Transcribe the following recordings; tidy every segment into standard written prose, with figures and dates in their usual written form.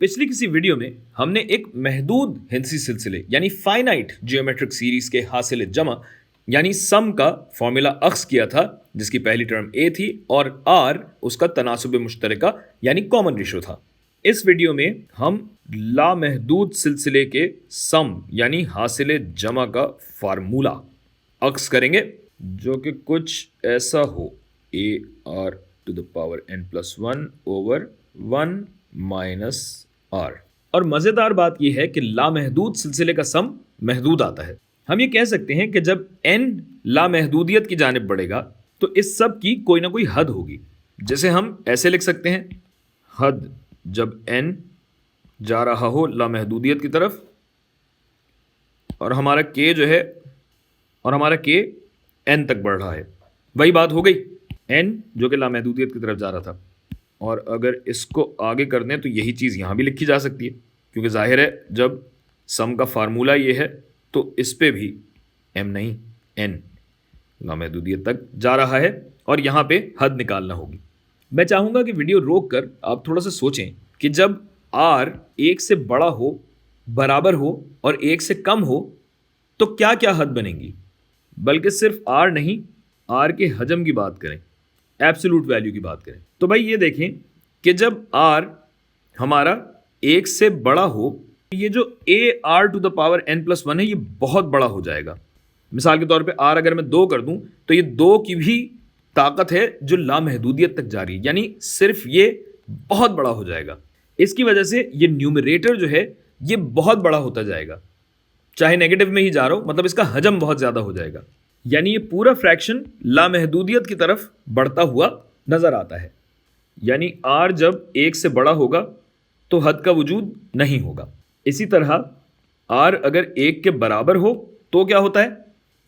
पिछली किसी वीडियो में हमने एक महदूद हिंसी सिलसिले यानी फाइनाइट जियोमेट्रिक सीरीज के हासिल जमा यानी सम का फॉर्मूला अख्स किया था, जिसकी पहली टर्म a थी और r उसका तनासुब मुश्तरका यानी कॉमन रेशो था। इस वीडियो में हम लामहदूद सिलसिले के सम यानी हासिल जमा का फार्मूला अख्स करेंगे, जो कि कुछ ऐसा हो ar⁻n+1 ओवर 1 माइनस r। और मज़ेदार बात यह है कि लामहदूद सिलसिले का सम महदूद आता है। हम ये कह सकते हैं कि जब n लामहदूदियत की जानिब बढ़ेगा तो इस सब की कोई ना कोई हद होगी, जैसे हम ऐसे लिख सकते हैं, हद जब n जा रहा हो लामहदूदियत की तरफ और हमारा k जो है और हमारा k n तक बढ़ रहा है, वही बात हो गई, n जो कि लामहदूदियत की तरफ जा रहा था। और अगर इसको आगे कर दें तो यही चीज़ यहाँ भी लिखी जा सकती है, क्योंकि जाहिर है जब सम का फार्मूला ये है तो इस पे भी m नहीं n लामहदूदियत तक जा रहा है और यहाँ पे हद निकालना होगी। मैं चाहूँगा कि वीडियो रोक कर आप थोड़ा सा सोचें कि जब r 1 से बड़ा हो, बराबर हो और 1 से कम हो तो क्या क्या हद बनेंगी। बल्कि सिर्फ r नहीं, r के हजम की बात करें, एब्सोल्यूट वैल्यू की बात करें, तो भाई ये देखें कि जब r हमारा 1 से बड़ा हो, ये जो ar⁻n+1 है ये बहुत बड़ा हो जाएगा। मिसाल के तौर पे r अगर मैं 2 कर दूं तो ये 2 की भी ताकत है जो लामहदूदियत तक जा रही है, यानी सिर्फ ये बहुत बड़ा हो जाएगा। इसकी वजह से ये न्यूमरेटर जो है ये बहुत बड़ा होता जाएगा, चाहे नेगेटिव में ही जा रहा हो, मतलब इसका हजम बहुत ज़्यादा हो जाएगा। यानी ये पूरा फ्रैक्शन लामहदूदियत की तरफ बढ़ता हुआ नज़र आता है। यानी r जब 1 से बड़ा होगा तो हद का वजूद नहीं होगा। इसी तरह r अगर 1 के बराबर हो तो क्या होता है,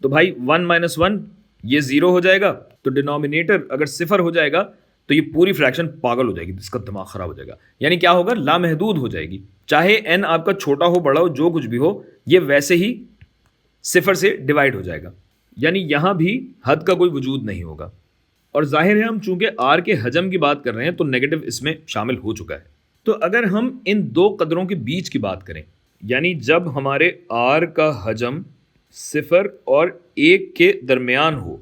तो भाई 1 - 1 ये 0 हो जाएगा, तो डिनोमिनेटर अगर 0 हो जाएगा तो ये पूरी फ्रैक्शन पागल हो जाएगी, इसका दिमाग ख़राब हो जाएगा। यानी क्या होगा, लामहदूद हो जाएगी। चाहे n आपका छोटा हो, बड़ा हो, जो कुछ भी हो, ये वैसे ही 0 से डिवाइड हो जाएगा। यानी यहाँ भी हद का कोई वजूद नहीं होगा। और जाहिर है हम चूंकि r के हजम की बात कर रहे हैं तो नेगेटिव इसमें शामिल हो चुका है। तो अगर हम इन दो कदरों के बीच की बात करें, यानी जब हमारे r का हजम 0 और 1 के दरमियान हो,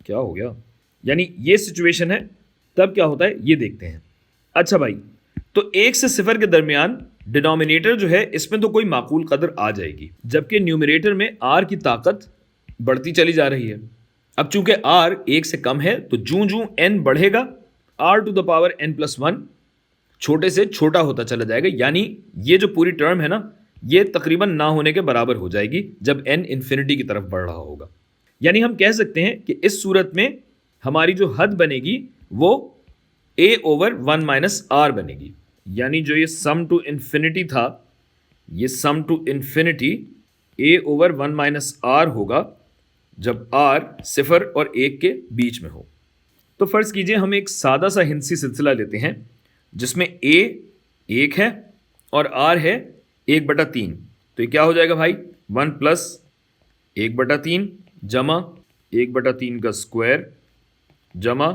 क्या हो गया, यानी ये सिचुएशन है, तब क्या होता है ये देखते हैं। अच्छा भाई, तो 1 से 0 के दरमियान डिनोमिनेटर जो है इसमें तो कोई माकूल कदर आ जाएगी, जबकि न्यूमरेटर में r की ताकत बढ़ती चली जा रही है। अब चूंकि r 1 से कम है तो जूं जूं n बढ़ेगा r⁻n+1 छोटे से छोटा होता चला जाएगा। यानी ये जो पूरी टर्म है ना, ये तकरीबन ना होने के बराबर हो जाएगी जब n इन्फिनिटी की तरफ बढ़ रहा होगा। यानी हम कह सकते हैं कि इस सूरत में हमारी जो हद बनेगी वो a/1 - r बनेगी। यानी जो ये सम टू इन्फिनिटी था, ये सम टू इन्फिनिटी a/1 - r होगा जब r 0 और 1 के बीच में हो। तो फ़र्ज़ कीजिए हम एक सादा सा हिंसी सिलसिला लेते हैं जिसमें a 1 है और r है 1/3। तो ये क्या हो जाएगा भाई, 1 + 1/3 जमा 1/3 का स्क्वायर जमा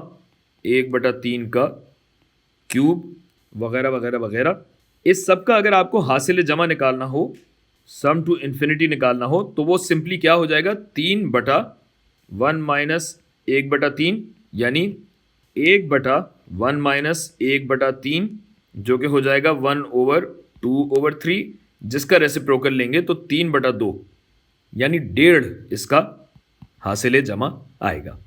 1/3 का क्यूब वगैरह वगैरह वगैरह। इस सब का अगर आपको हासिल जमा निकालना हो, सम टू इन्फिनिटी निकालना हो, तो वो सिंपली क्या हो जाएगा, 3/1 - 1/3 यानी 1/1 - 1/3 जो कि हो जाएगा 1/2/3, जिसका रेसिप्रोकल लेंगे तो 3/2 यानी 1.5 इसका हासिल जमा आएगा।